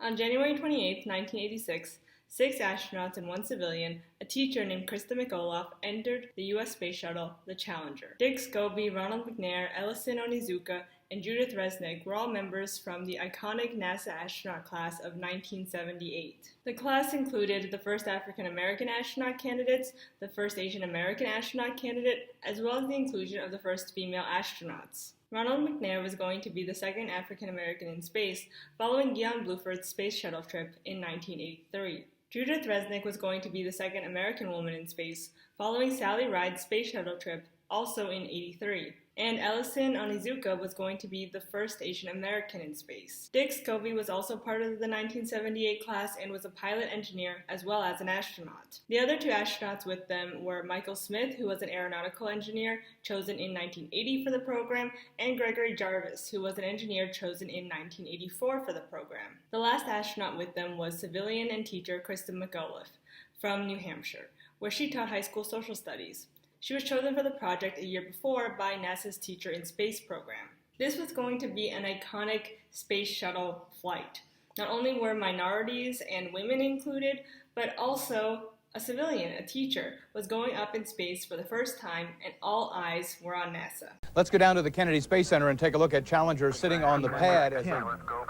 On January 28, 1986, 6 astronauts and 1 civilian, a teacher named Krista McAuliffe, entered the U.S. space shuttle, the Challenger. Dick Scobie, Ronald McNair, Ellison Onizuka, and Judith Resnick were all members from the iconic NASA astronaut class of 1978. The class included the first African-American astronaut candidates, the first Asian American astronaut candidate, as well as the inclusion of the first female astronauts. Ronald McNair was going to be the second African-American in space, following Guion Bluford's space shuttle trip in 1983. Judith Resnick was going to be the second American woman in space, following Sally Ride's space shuttle trip, also in '83. And Ellison Onizuka was going to be the first Asian American in space. Dick Scobie was also part of the 1978 class and was a pilot engineer as well as an astronaut. The other 2 astronauts with them were Michael Smith, who was an aeronautical engineer chosen in 1980 for the program, and Gregory Jarvis, who was an engineer chosen in 1984 for the program. The last astronaut with them was civilian and teacher Krista McAuliffe from New Hampshire, where she taught high school social studies. She was chosen for the project a year before by NASA's Teacher in Space program. This was going to be an iconic space shuttle flight. Not only were minorities and women included, but also a civilian, a teacher, was going up in space for the first time, and all eyes were on NASA. Let's go down to the Kennedy Space Center and take a look at Challenger sitting on the pad. 10,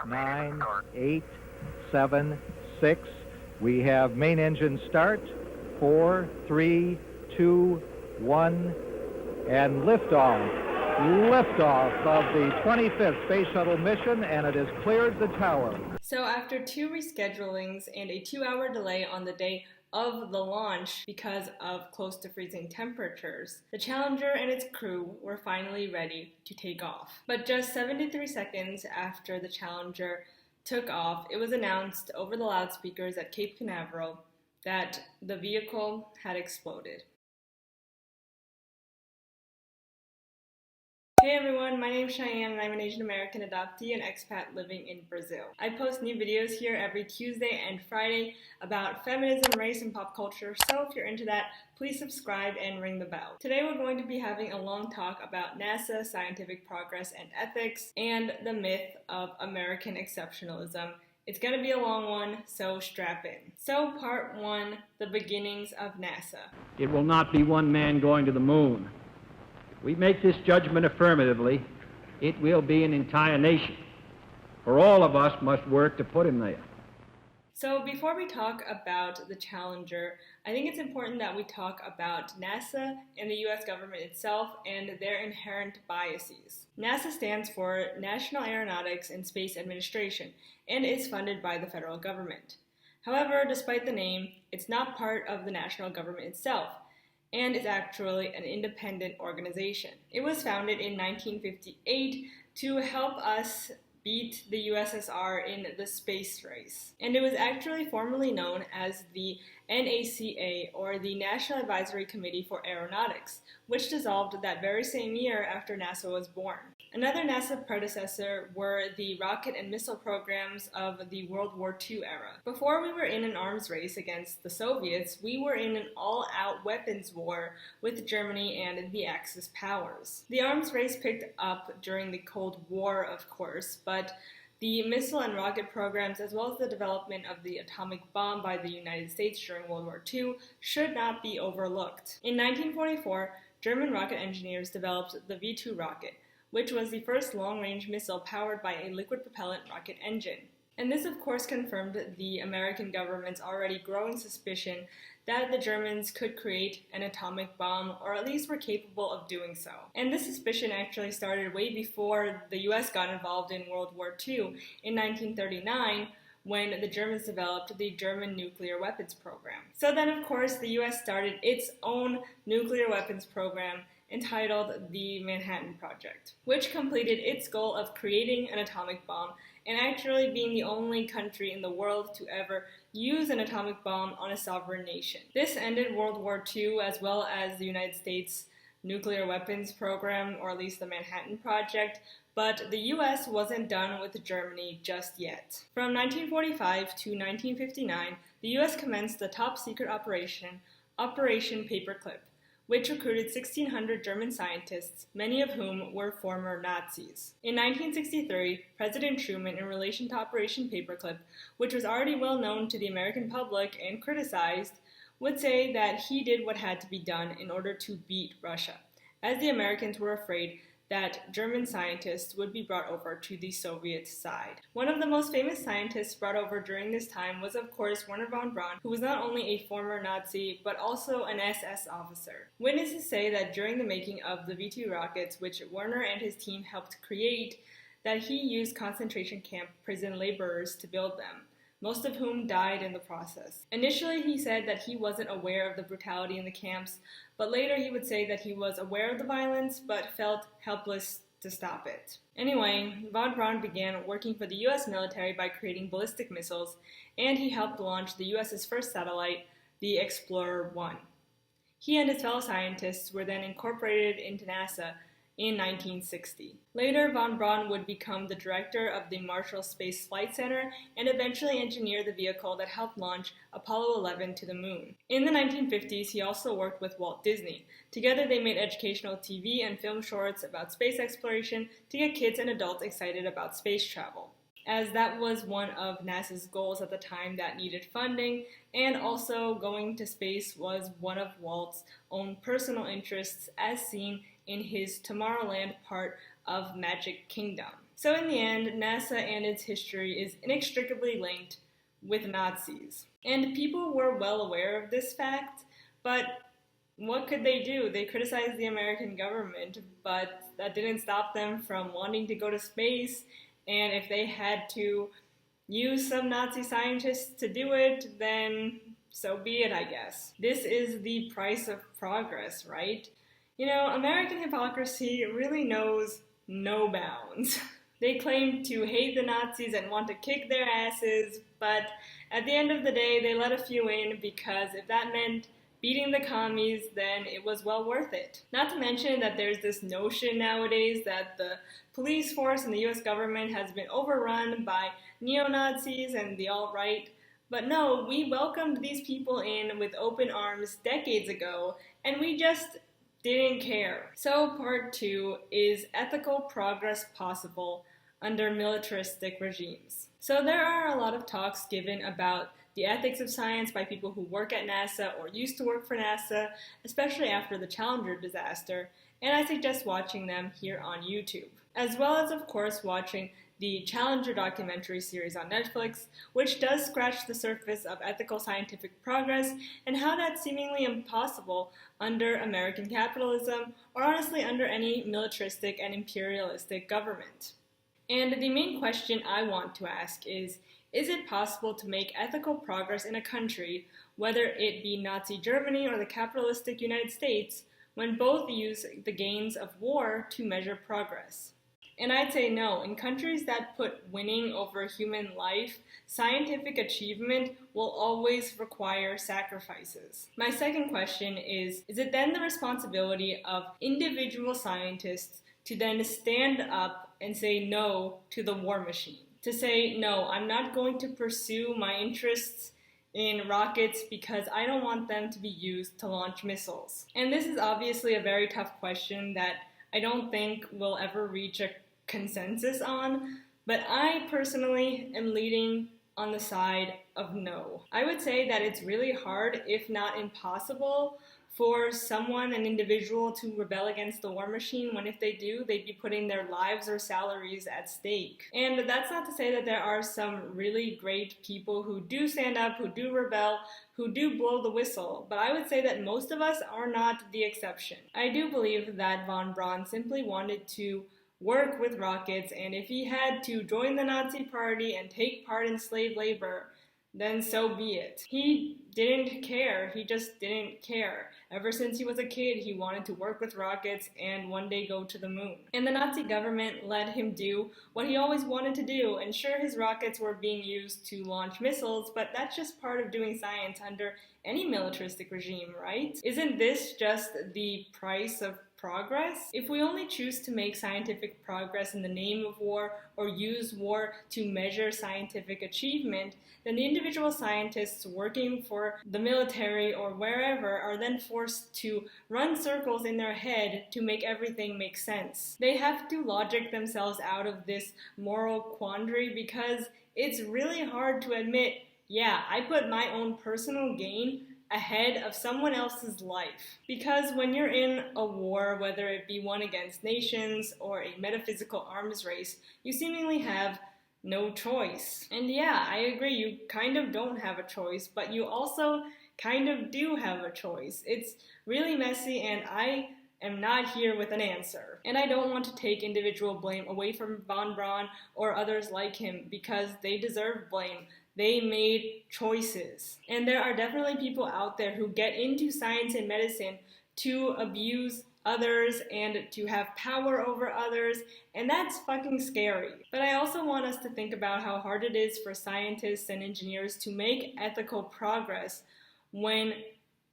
9, 8, 7, 6. We have main engine start. 4, 3, 2, 1, and liftoff. Liftoff of the 25th Space Shuttle mission, and it has cleared the tower. So after 2 reschedulings and a 2-hour delay on the day of the launch because of close to freezing temperatures, the Challenger and its crew were finally ready to take off. But just 73 seconds after the Challenger took off, it was announced over the loudspeakers at Cape Canaveral that the vehicle had exploded. Hey everyone, my name is Cheyenne and I'm an Asian American adoptee and expat living in Brazil. I post new videos here every Tuesday and Friday about feminism, race, and pop culture, so if you're into that, please subscribe and ring the bell. Today we're going to be having a long talk about NASA, scientific progress and ethics, and the myth of American exceptionalism. It's going to be a long one, so strap in. So part 1, the beginnings of NASA. It will not be one man going to the moon. We make this judgment affirmatively, it will be an entire nation. For all of us must work to put him there. So before we talk about the Challenger, I think it's important that we talk about NASA and the US government itself and their inherent biases. NASA stands for National Aeronautics and Space Administration and is funded by the federal government. However, despite the name, it's not part of the national government itself, and is actually an independent organization. It was founded in 1958 to help us beat the USSR in the space race. And it was actually formerly known as the NACA, or the National Advisory Committee for Aeronautics, which dissolved that very same year after NASA was born. Another NASA predecessor were the rocket and missile programs of the World War II era. Before we were in an arms race against the Soviets, we were in an all-out weapons war with Germany and the Axis powers. The arms race picked up during the Cold War, of course, but the missile and rocket programs, as well as the development of the atomic bomb by the United States during World War II, should not be overlooked. In 1944, German rocket engineers developed the V-2 rocket, which was the first long-range missile powered by a liquid propellant rocket engine. And this, of course, confirmed the American government's already growing suspicion that the Germans could create an atomic bomb, or at least were capable of doing so. And this suspicion actually started way before the US got involved in World War II in 1939, when the Germans developed the German nuclear weapons program. So then, of course, the US started its own nuclear weapons program entitled the Manhattan Project, which completed its goal of creating an atomic bomb and actually being the only country in the world to ever use an atomic bomb on a sovereign nation. This ended World War II, as well as the United States nuclear weapons program, or at least the Manhattan Project, but the US wasn't done with Germany just yet. From 1945 to 1959, the US commenced the top secret operation, Operation Paperclip, which recruited 1,600 German scientists, many of whom were former Nazis. In 1963, President Truman, in relation to Operation Paperclip, which was already well known to the American public and criticized, would say that he did what had to be done in order to beat Russia, as the Americans were afraid that German scientists would be brought over to the Soviet side. One of the most famous scientists brought over during this time was, of course, Wernher von Braun, who was not only a former Nazi, but also an SS officer. Witnesses say that during the making of the V-2 rockets, which Wernher and his team helped create, that he used concentration camp prison laborers to build them, most of whom died in the process. Initially, he said that he wasn't aware of the brutality in the camps, but later he would say that he was aware of the violence, but felt helpless to stop it. Anyway, von Braun began working for the US military by creating ballistic missiles, and he helped launch the US's first satellite, the Explorer-1. He and his fellow scientists were then incorporated into NASA in 1960. Later, von Braun would become the director of the Marshall Space Flight Center and eventually engineer the vehicle that helped launch Apollo 11 to the moon. In the 1950s, he also worked with Walt Disney. Together, they made educational TV and film shorts about space exploration to get kids and adults excited about space travel, as that was one of NASA's goals at the time that needed funding, and also going to space was one of Walt's own personal interests as seen in his Tomorrowland part of Magic Kingdom. So in the end, NASA and its history is inextricably linked with Nazis. And people were well aware of this fact, but what could they do? They criticized the American government, but that didn't stop them from wanting to go to space, and if they had to use some Nazi scientists to do it, then so be it, I guess. This is the price of progress, right? You know, American hypocrisy really knows no bounds. They claim to hate the Nazis and want to kick their asses, but at the end of the day, they let a few in because if that meant beating the commies, then it was well worth it. Not to mention that there's this notion nowadays that the police force and the US government has been overrun by neo-Nazis and the alt-right. But no, we welcomed these people in with open arms decades ago, and we just didn't care. So part 2 is ethical progress possible under militaristic regimes. So there are a lot of talks given about the ethics of science by people who work at NASA or used to work for NASA, especially after the Challenger disaster, and I suggest watching them here on YouTube, as well as, of course, watching the Challenger documentary series on Netflix, which does scratch the surface of ethical scientific progress and how that's seemingly impossible under American capitalism, or honestly under any militaristic and imperialistic government. And the main question I want to ask is it possible to make ethical progress in a country, whether it be Nazi Germany or the capitalistic United States, when both use the gains of war to measure progress? And I'd say no. In countries that put winning over human life, scientific achievement will always require sacrifices. My second question is it then the responsibility of individual scientists to then stand up and say no to the war machine? To say, no, I'm not going to pursue my interests in rockets because I don't want them to be used to launch missiles. And this is obviously a very tough question that I don't think we'll ever reach a consensus on, but I personally am leaning on the side of no. I would say that it's really hard, if not impossible, for someone, an individual, to rebel against the war machine when if they do, they'd be putting their lives or salaries at stake. And that's not to say that there are some really great people who do stand up, who do rebel, who do blow the whistle, but I would say that most of us are not the exception. I do believe that von Braun simply wanted to work with rockets, and if he had to join the Nazi party and take part in slave labor, then so be it. He didn't care. He just didn't care. Ever since he was a kid, he wanted to work with rockets and one day go to the moon. And the Nazi government let him do what he always wanted to do. And sure, his rockets were being used to launch missiles, but that's just part of doing science under any militaristic regime, right? Isn't this just the price of progress. If we only choose to make scientific progress in the name of war or use war to measure scientific achievement, then the individual scientists working for the military or wherever are then forced to run circles in their head to make everything make sense. They have to logic themselves out of this moral quandary because it's really hard to admit, yeah, I put my own personal gain ahead of someone else's life. Because when you're in a war, whether it be one against nations or a metaphysical arms race, you seemingly have no choice. And yeah, I agree, you kind of don't have a choice, but you also kind of do have a choice. It's really messy, and I am not here with an answer. And I don't want to take individual blame away from von Braun or others like him because they deserve blame. They made choices. And there are definitely people out there who get into science and medicine to abuse others and to have power over others, and that's fucking scary. But I also want us to think about how hard it is for scientists and engineers to make ethical progress when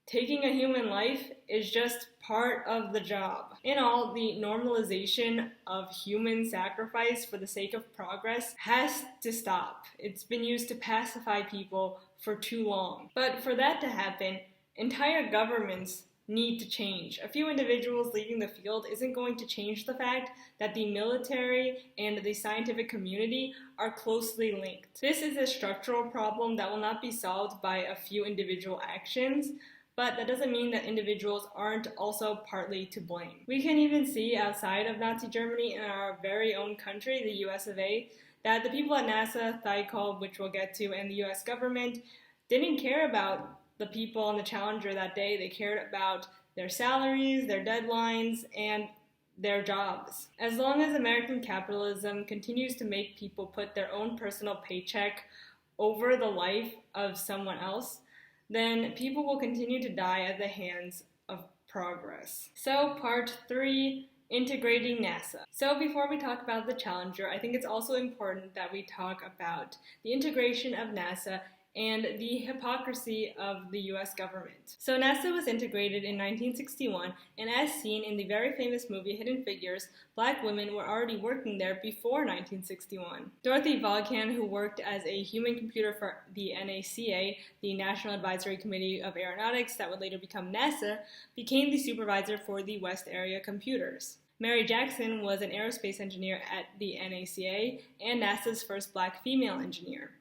taking a human life is just part of the job. In all, the normalization of human sacrifice for the sake of progress has to stop. It's been used to pacify people for too long. But for that to happen, entire governments need to change. A few individuals leaving the field isn't going to change the fact that the military and the scientific community are closely linked. This is a structural problem that will not be solved by a few individual actions, but that doesn't mean that individuals aren't also partly to blame. We can even see outside of Nazi Germany in our very own country, the US of A, that the people at NASA, Thiokol, which we'll get to, and the US government didn't care about the people on the Challenger that day. They cared about their salaries, their deadlines, and their jobs. As long as American capitalism continues to make people put their own personal paycheck over the life of someone else, then people will continue to die at the hands of progress. So, part 3, integrating NASA. So before we talk about the Challenger, I think it's also important that we talk about the integration of NASA and the hypocrisy of the US government. So NASA was integrated in 1961, and as seen in the very famous movie Hidden Figures, black women were already working there before 1961. Dorothy Vaughan, who worked as a human computer for the NACA, the National Advisory Committee of Aeronautics that would later become NASA, became the supervisor for the West Area computers. Mary Jackson was an aerospace engineer at the NACA and NASA's first black female engineer.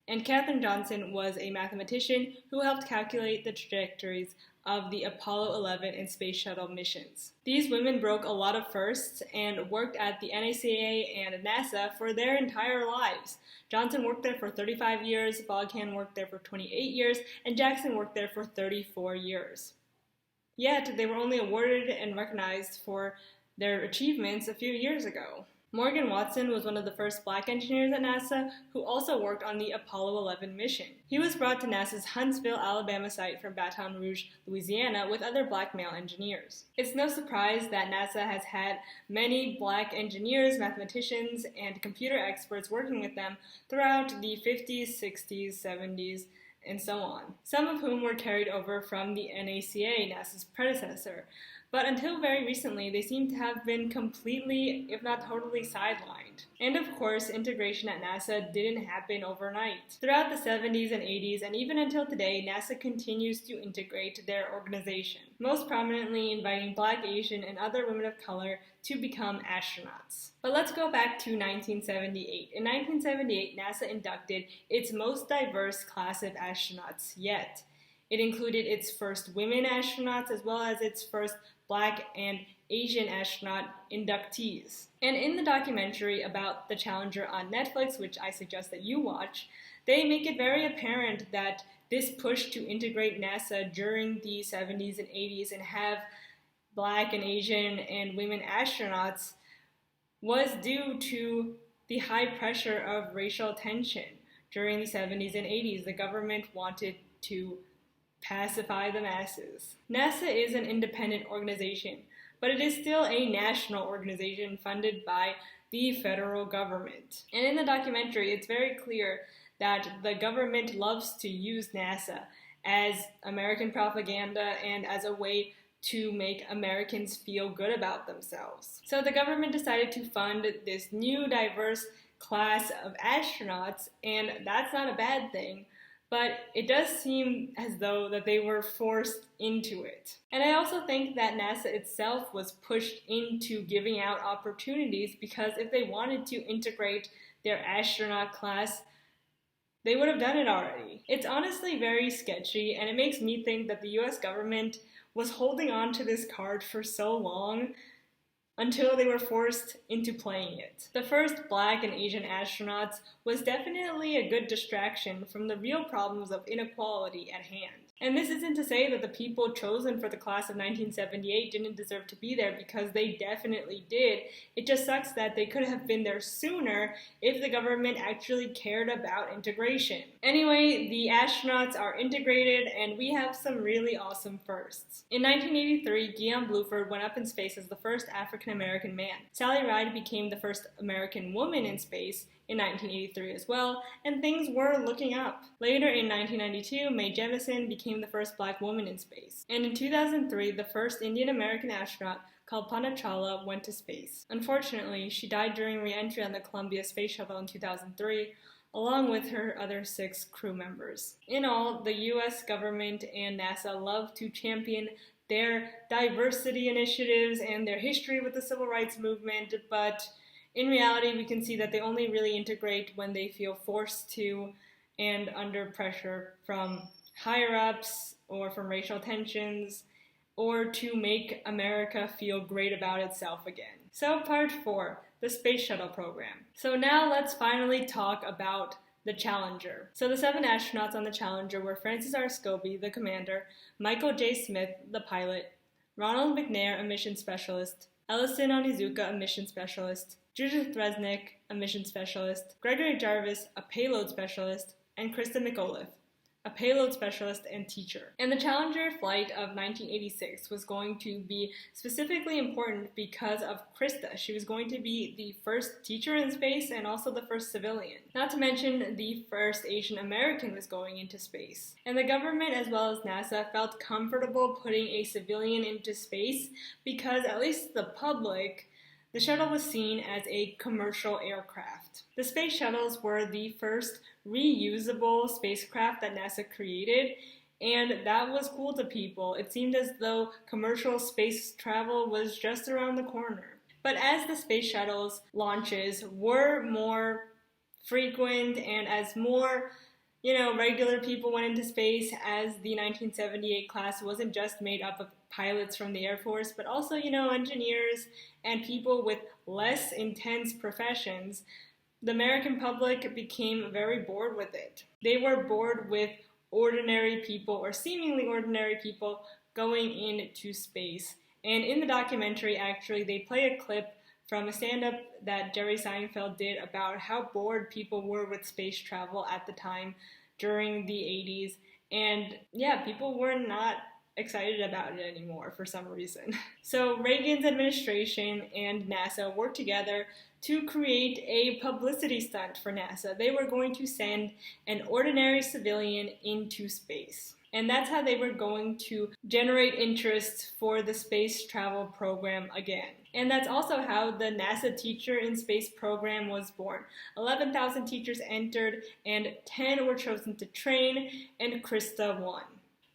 And Katherine Johnson was a mathematician who helped calculate the trajectories of the Apollo 11 and Space Shuttle missions. These women broke a lot of firsts and worked at the NACA and NASA for their entire lives. Johnson worked there for 35 years, Vaughan worked there for 28 years, and Jackson worked there for 34 years. Yet, they were only awarded and recognized for their achievements a few years ago. Morgan Watson was one of the first black engineers at NASA who also worked on the Apollo 11 mission. He was brought to NASA's Huntsville, Alabama site from Baton Rouge, Louisiana with other black male engineers. It's no surprise that NASA has had many black engineers, mathematicians, and computer experts working with them throughout the 50s, 60s, 70s, and so on, some of whom were carried over from the NACA, NASA's predecessor. But until very recently, they seem to have been completely, if not totally, sidelined. And of course, integration at NASA didn't happen overnight. Throughout the 70s and 80s, and even until today, NASA continues to integrate their organization, most prominently inviting Black, Asian, and other women of color to become astronauts. But let's go back to 1978. In 1978, NASA inducted its most diverse class of astronauts yet. It included its first women astronauts as well as its first Black and Asian astronaut inductees. And in the documentary about the Challenger on Netflix, which I suggest that you watch, they make it very apparent that this push to integrate NASA during the 70s and 80s and have Black and Asian and women astronauts was due to the high pressure of racial tension during the 70s and 80s. The government wanted to pacify the masses. NASA is an independent organization, but it is still a national organization funded by the federal government. And in the documentary, it's very clear that the government loves to use NASA as American propaganda and as a way to make Americans feel good about themselves. So the government decided to fund this new diverse class of astronauts, and that's not a bad thing, but it does seem as though that they were forced into it. And I also think that NASA itself was pushed into giving out opportunities, because if they wanted to integrate their astronaut class, they would have done it already. It's honestly very sketchy, and it makes me think that the US government was holding on to this card for so long until they were forced into playing it. The first Black and Asian astronauts was definitely a good distraction from the real problems of inequality at hand. And this isn't to say that the people chosen for the class of 1978 didn't deserve to be there, because they definitely did. It just sucks that they could have been there sooner if the government actually cared about integration. Anyway, the astronauts are integrated, and we have some really awesome firsts. In 1983, Guillaume Bluford went up in space as the first African-American man. Sally Ride became the first American woman in space in 1983 as well, and things were looking up. Later in 1992, Mae Jemison became the first Black woman in space. And in 2003, the first Indian-American astronaut, Kalpana Chawla, went to space. Unfortunately, she died during re-entry on the Columbia Space Shuttle in 2003, along with her other 6 crew members. In all, the US government and NASA love to champion their diversity initiatives and their history with the civil rights movement, but in reality, we can see that they only really integrate when they feel forced to and under pressure from higher-ups or from racial tensions, or to make America feel great about itself again. So part 4, the Space Shuttle program. So now let's finally talk about the Challenger. So the 7 astronauts on the Challenger were Francis R. Scobie, the commander, Michael J. Smith, the pilot, Ronald McNair, a mission specialist, Ellison Onizuka, a mission specialist, Judith Resnick, a mission specialist, Gregory Jarvis, a payload specialist, and Krista McAuliffe, a payload specialist and teacher. And the Challenger flight of 1986 was going to be specifically important because of Krista. She was going to be the first teacher in space and also the first civilian. Not to mention, the first Asian American was going into space. And the government, as well as NASA, felt comfortable putting a civilian into space because, at least the public, the shuttle was seen as a commercial aircraft. The space shuttles were the first reusable spacecraft that NASA created, and that was cool to people. It seemed as though commercial space travel was just around the corner. But as the space shuttles launches were more frequent, and as more regular people went into space, as the 1978 class wasn't just made up of pilots from the Air Force, but also, engineers and people with less intense professions, the American public became very bored with it. They were bored with ordinary people, or seemingly ordinary people, going into space. And in the documentary, actually, they play a clip from a stand-up that Jerry Seinfeld did about how bored people were with space travel at the time during the 80s. And yeah, people were not excited about it anymore for some reason. So Reagan's administration and NASA worked together to create a publicity stunt for NASA. They were going to send an ordinary civilian into space. And that's how they were going to generate interest for the space travel program again. And that's also how the NASA Teacher in Space program was born. 11,000 teachers entered, and 10 were chosen to train, and Krista won.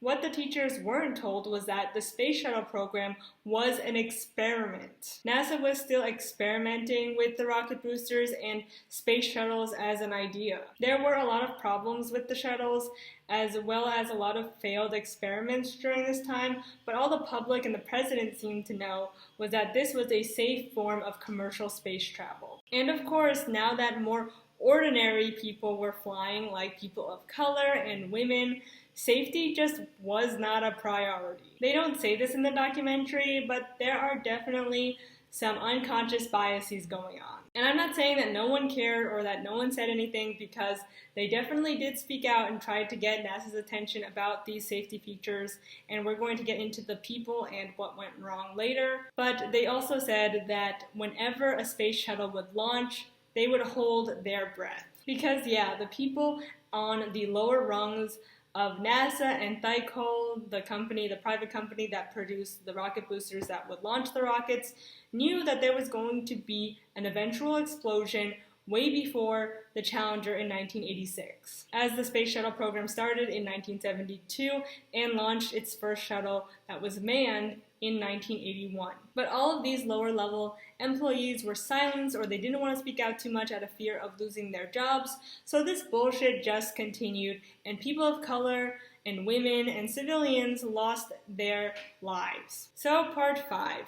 What the teachers weren't told was that the Space Shuttle program was an experiment. NASA was still experimenting with the rocket boosters and space shuttles as an idea. There were a lot of problems with the shuttles, as well as a lot of failed experiments during this time, but all the public and the president seemed to know was that this was a safe form of commercial space travel. And of course, now that more ordinary people were flying, like people of color and women, safety just was not a priority. They don't say this in the documentary, but there are definitely some unconscious biases going on. And I'm not saying that no one cared or that no one said anything, because they definitely did speak out and tried to get NASA's attention about these safety features, and we're going to get into the people and what went wrong later. But they also said that whenever a space shuttle would launch, they would hold their breath. Because yeah, the people on the lower rungs of NASA and Thiokol, the private company that produced the rocket boosters that would launch the rockets, knew that there was going to be an eventual explosion way before the Challenger in 1986. As the space shuttle program started in 1972 and launched its first shuttle that was manned in 1981. But all of these lower level employees were silenced, or they didn't want to speak out too much out of fear of losing their jobs, so this bullshit just continued, and people of color and women and civilians lost their lives. So part 5,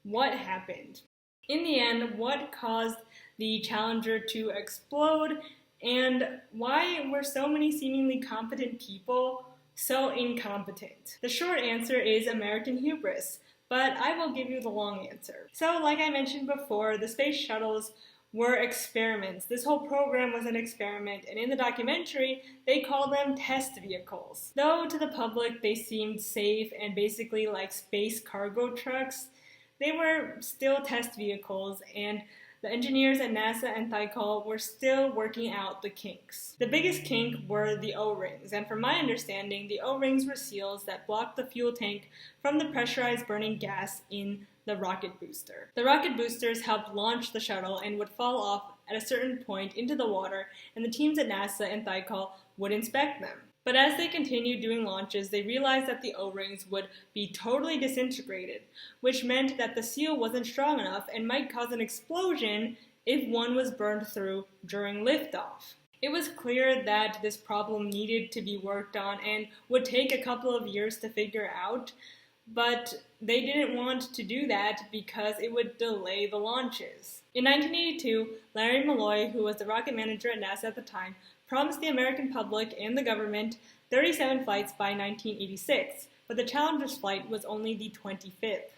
what happened? In the end, what caused the Challenger to explode, and why were so many seemingly competent people so incompetent? The short answer is American hubris, but I will give you the long answer. So, like I mentioned before, the space shuttles were experiments. This whole program was an experiment, and in the documentary, they called them test vehicles. Though to the public they seemed safe and basically like space cargo trucks, they were still test vehicles, and the engineers at NASA and Thiokol were still working out the kinks. The biggest kink were the O-rings, and from my understanding, the O-rings were seals that blocked the fuel tank from the pressurized burning gas in the rocket booster. The rocket boosters helped launch the shuttle and would fall off at a certain point into the water, and the teams at NASA and Thiokol would inspect them. But as they continued doing launches, they realized that the O-rings would be totally disintegrated, which meant that the seal wasn't strong enough and might cause an explosion if one was burned through during liftoff. It was clear that this problem needed to be worked on and would take a couple of years to figure out, but they didn't want to do that because it would delay the launches. In 1982, Larry Malloy, who was the rocket manager at NASA at the time, promised the American public and the government 37 flights by 1986, but the Challenger's flight was only the 25th.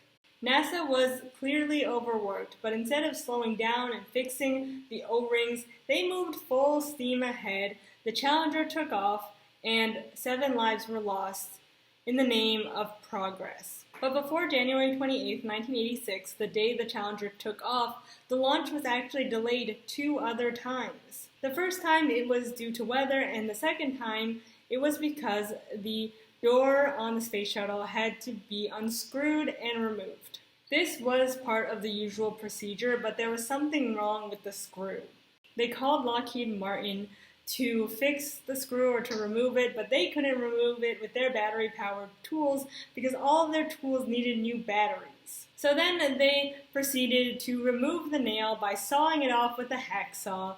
NASA was clearly overworked, but instead of slowing down and fixing the O-rings, they moved full steam ahead. The Challenger took off, and 7 lives were lost in the name of progress. But before January 28, 1986, the day the Challenger took off, the launch was actually delayed 2 other times. The first time it was due to weather, and the second time it was because the door on the space shuttle had to be unscrewed and removed. This was part of the usual procedure, but there was something wrong with the screw. They called Lockheed Martin to fix the screw or to remove it, but they couldn't remove it with their battery-powered tools because all of their tools needed new batteries. So then they proceeded to remove the nail by sawing it off with a hacksaw,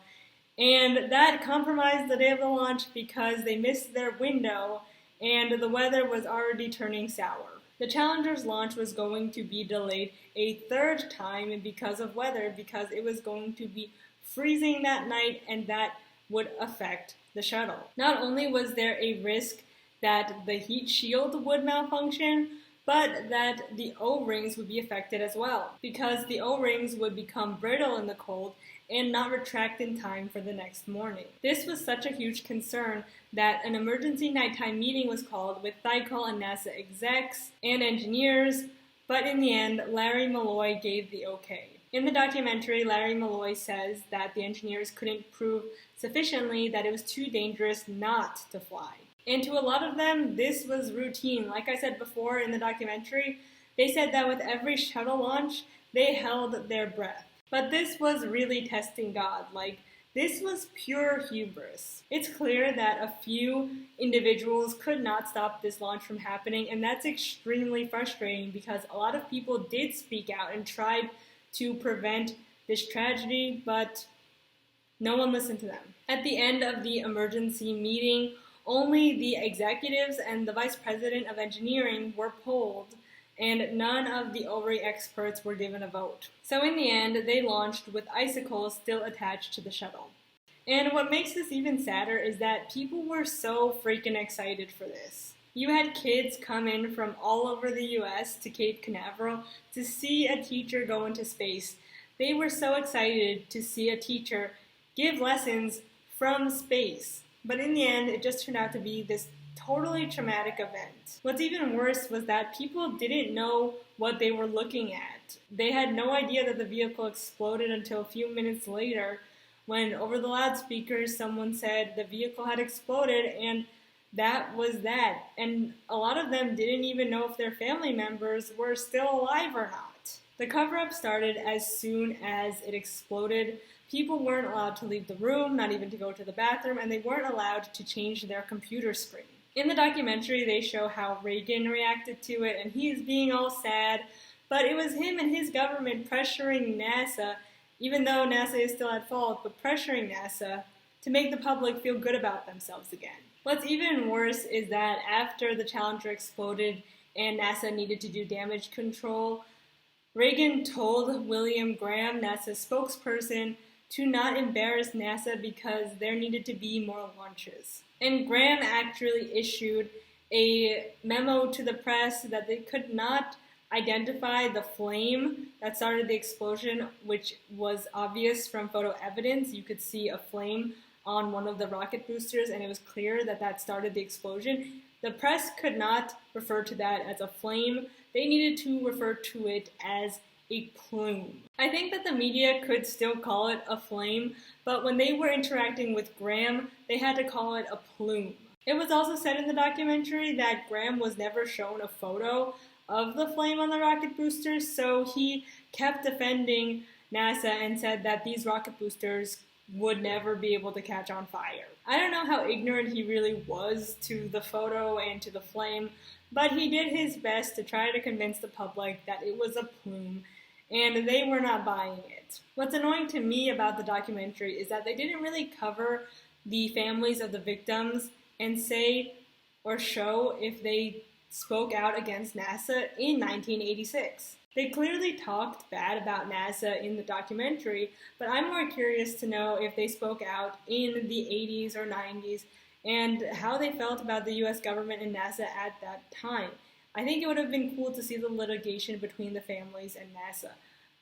and that compromised the day of the launch because they missed their window and the weather was already turning sour. The Challenger's launch was going to be delayed a 3rd time because of weather, because it was going to be freezing that night, and that would affect the shuttle. Not only was there a risk that the heat shield would malfunction, but that the O-rings would be affected as well, because the O-rings would become brittle in the cold and not retract in time for the next morning. This was such a huge concern that an emergency nighttime meeting was called with Thiokol and NASA execs and engineers, but in the end, Larry Malloy gave the okay. In the documentary, Larry Malloy says that the engineers couldn't prove sufficiently that it was too dangerous not to fly. And to a lot of them, this was routine. Like I said before in the documentary, they said that with every shuttle launch, they held their breath. But this was really testing God. This was pure hubris. It's clear that a few individuals could not stop this launch from happening, and that's extremely frustrating because a lot of people did speak out and tried to prevent this tragedy, but no one listened to them. At the end of the emergency meeting, only the executives and the vice president of engineering were polled, and none of the O-ring experts were given a vote. So in the end, they launched with icicles still attached to the shuttle. And what makes this even sadder is that people were so freaking excited for this. You had kids come in from all over the US to Cape Canaveral to see a teacher go into space. They were so excited to see a teacher give lessons from space. But in the end, it just turned out to be this totally traumatic event. What's even worse was that people didn't know what they were looking at. They had no idea that the vehicle exploded until a few minutes later when over the loudspeakers someone said the vehicle had exploded, and that was that. And a lot of them didn't even know if their family members were still alive or not. The cover-up started as soon as it exploded. People weren't allowed to leave the room, not even to go to the bathroom, and they weren't allowed to change their computer screen. In the documentary, they show how Reagan reacted to it, and he is being all sad, but it was him and his government pressuring NASA, even though NASA is still at fault, but pressuring NASA to make the public feel good about themselves again. What's even worse is that after the Challenger exploded and NASA needed to do damage control, Reagan told William Graham, NASA's spokesperson, to not embarrass NASA because there needed to be more launches. And Graham actually issued a memo to the press that they could not identify the flame that started the explosion, which was obvious from photo evidence. You could see a flame on one of the rocket boosters, and it was clear that that started the explosion. The press could not refer to that as a flame. They needed to refer to it as a plume. I think that the media could still call it a flame, but when they were interacting with Graham, they had to call it a plume. It was also said in the documentary that Graham was never shown a photo of the flame on the rocket boosters, so he kept defending NASA and said that these rocket boosters would never be able to catch on fire. I don't know how ignorant he really was to the photo and to the flame, but he did his best to try to convince the public that it was a plume, and they were not buying it. What's annoying to me about the documentary is that they didn't really cover the families of the victims and say or show if they spoke out against NASA in 1986. They clearly talked bad about NASA in the documentary, but I'm more curious to know if they spoke out in the 80s or 90s and how they felt about the US government and NASA at that time. I think it would have been cool to see the litigation between the families and NASA,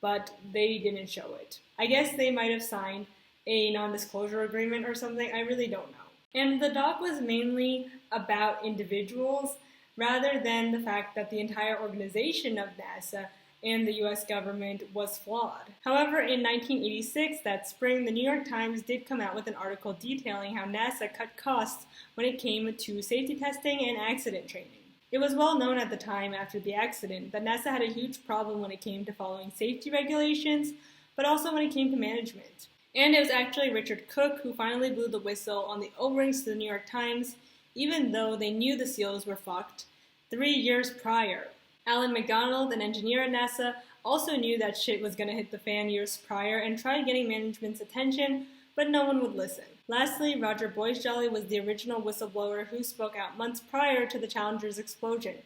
but they didn't show it. I guess they might have signed a non-disclosure agreement or something, I really don't know. And the doc was mainly about individuals rather than the fact that the entire organization of NASA and the US government was flawed. However, in 1986, that spring, the New York Times did come out with an article detailing how NASA cut costs when it came to safety testing and accident training. It was well known at the time after the accident that NASA had a huge problem when it came to following safety regulations, but also when it came to management. And it was actually Richard Cook who finally blew the whistle on the O-rings to the New York Times, even though they knew the seals were fucked 3 years prior. Alan McDonald, an engineer at NASA, also knew that shit was going to hit the fan years prior and tried getting management's attention, but no one would listen. Lastly, Roger Boisjoli was the original whistleblower who spoke out months prior to the Challenger's explosion.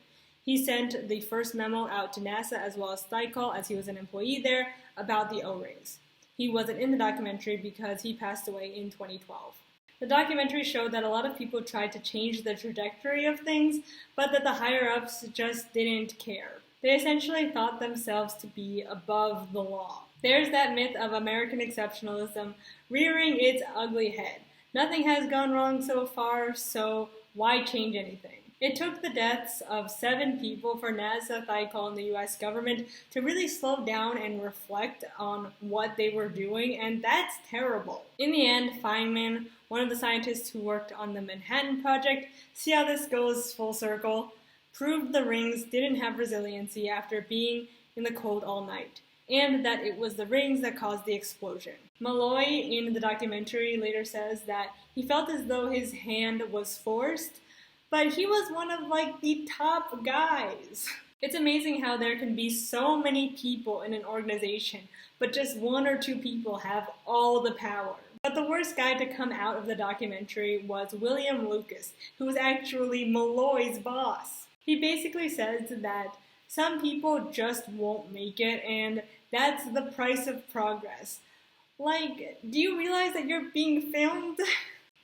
He sent the first memo out to NASA as well as Thiokol, as he was an employee there, about the O-rings. He wasn't in the documentary because he passed away in 2012. The documentary showed that a lot of people tried to change the trajectory of things, but that the higher-ups just didn't care. They essentially thought themselves to be above the law. There's that myth of American exceptionalism rearing its ugly head. Nothing has gone wrong so far, so why change anything? It took the deaths of 7 people for NASA, Thiokol, and the US government to really slow down and reflect on what they were doing, and that's terrible. In the end, Feynman, one of the scientists who worked on the Manhattan Project, see how this goes full circle, proved the rings didn't have resiliency after being in the cold all night, and that it was the rings that caused the explosion. Malloy, in the documentary, later says that he felt as though his hand was forced, but he was one of, the top guys. It's amazing how there can be so many people in an organization, but just 1 or 2 people have all the power. But the worst guy to come out of the documentary was William Lucas, who was actually Malloy's boss. He basically says that some people just won't make it, and that's the price of progress. Do you realize that you're being filmed?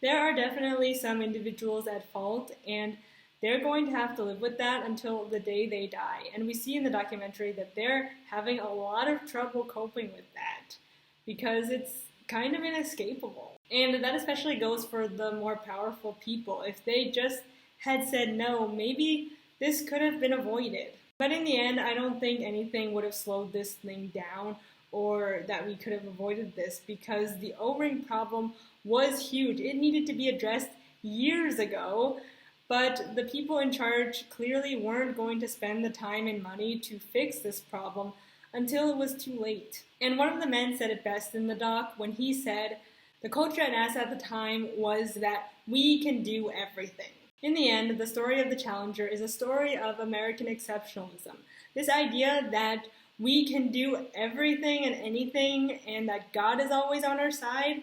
There are definitely some individuals at fault, and they're going to have to live with that until the day they die. And we see in the documentary that they're having a lot of trouble coping with that because it's kind of inescapable. And that especially goes for the more powerful people. If they just had said no, maybe this could have been avoided. But in the end, I don't think anything would have slowed this thing down or that we could have avoided this because the O-ring problem was huge. It needed to be addressed years ago. But the people in charge clearly weren't going to spend the time and money to fix this problem until it was too late. And one of the men said it best in the doc when he said, the culture at NASA at the time was that we can do everything. In the end, the story of the Challenger is a story of American exceptionalism. This idea that we can do everything and anything and that God is always on our side,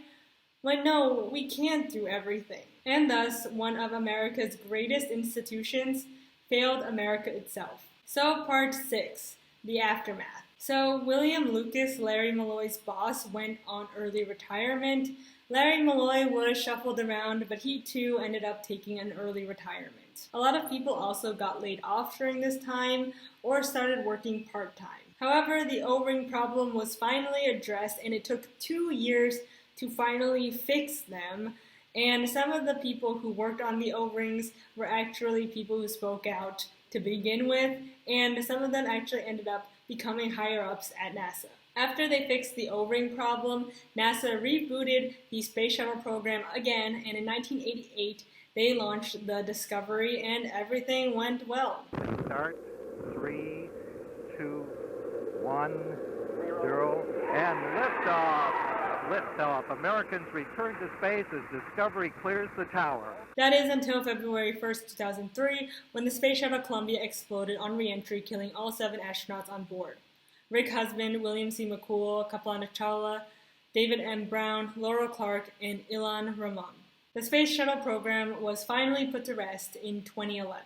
when no, we can't do everything. And thus, one of America's greatest institutions failed America itself. So, part 6, the aftermath. So, William Lucas, Larry Malloy's boss, went on early retirement. Larry Malloy was shuffled around, but he too ended up taking an early retirement. A lot of people also got laid off during this time or started working part-time. However, the O-ring problem was finally addressed, and it took 2 years to finally fix them. And some of the people who worked on the O-rings were actually people who spoke out to begin with, and some of them actually ended up becoming higher-ups at NASA. After they fixed the O-ring problem, NASA rebooted the Space Shuttle program again, and in 1988, they launched the Discovery, and everything went well. Start, 3, 2, 1, 0, and liftoff! Liftoff. Americans return to space as Discovery clears the tower. That is until February 1st, 2003, when the Space Shuttle Columbia exploded on re-entry, killing all 7 astronauts on board. Rick Husband, William C. McCool, Kapilana Chawla, David M. Brown, Laurel Clark, and Ilan Ramon. The Space Shuttle program was finally put to rest in 2011.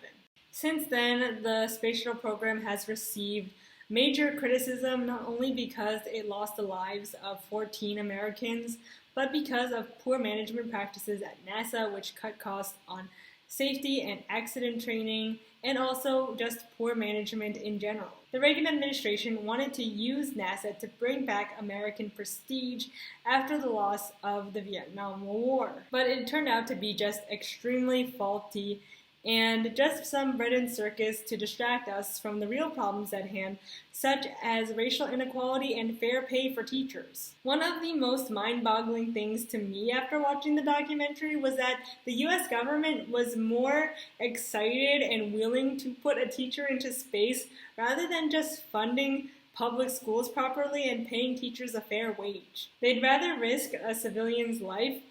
Since then, the Space Shuttle program has received major criticism, not only because it lost the lives of 14 Americans, but because of poor management practices at NASA, which cut costs on safety and accident training, and also just poor management in general. The Reagan administration wanted to use NASA to bring back American prestige after the loss of the Vietnam War, but it turned out to be just extremely faulty and just some bread and circus to distract us from the real problems at hand, such as racial inequality and fair pay for teachers. One of the most mind-boggling things to me after watching the documentary was that the US government was more excited and willing to put a teacher into space rather than just funding public schools properly and paying teachers a fair wage. They'd rather risk a civilian's life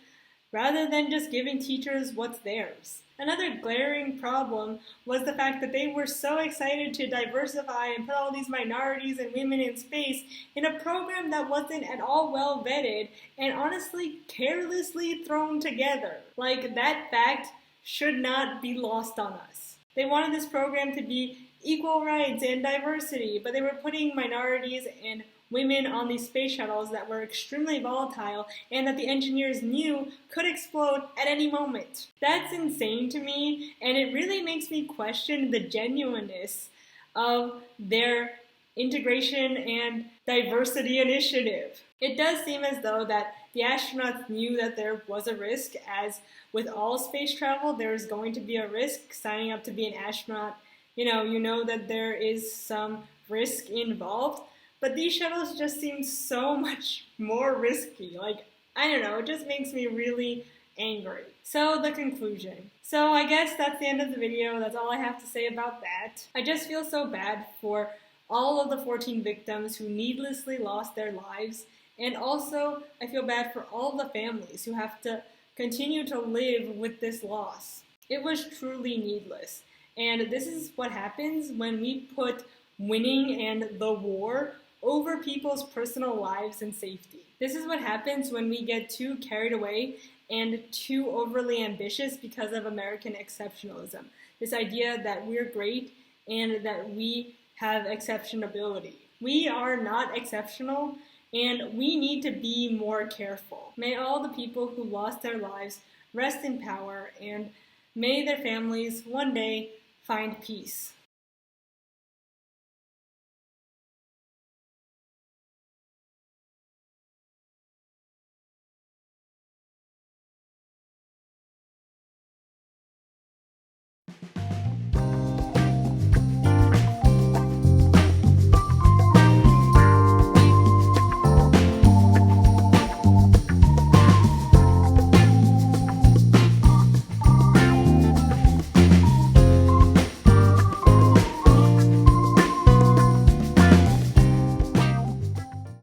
rather than just giving teachers what's theirs. Another glaring problem was the fact that they were so excited to diversify and put all these minorities and women in space in a program that wasn't at all well vetted and honestly carelessly thrown together. Like, that fact should not be lost on us. They wanted this program to be equal rights and diversity, but they were putting minorities and women on these space shuttles that were extremely volatile and that the engineers knew could explode at any moment. That's insane to me, and it really makes me question the genuineness of their integration and diversity initiative. It does seem as though that the astronauts knew that there was a risk, as with all space travel, there's going to be a risk signing up to be an astronaut. You know that there is some risk involved. But these shuttles just seem so much more risky. Like, I don't know, it just makes me really angry. So, the conclusion. So, I guess that's the end of the video. That's all I have to say about that. I just feel so bad for all of the 14 victims who needlessly lost their lives. And also, I feel bad for all the families who have to continue to live with this loss. It was truly needless. And this is what happens when we put winning and the war over people's personal lives and safety. This is what happens when we get too carried away and too overly ambitious because of American exceptionalism. This idea that we're great and that we have exceptionability. We are not exceptional, and we need to be more careful. May all the people who lost their lives rest in power, and may their families one day find peace.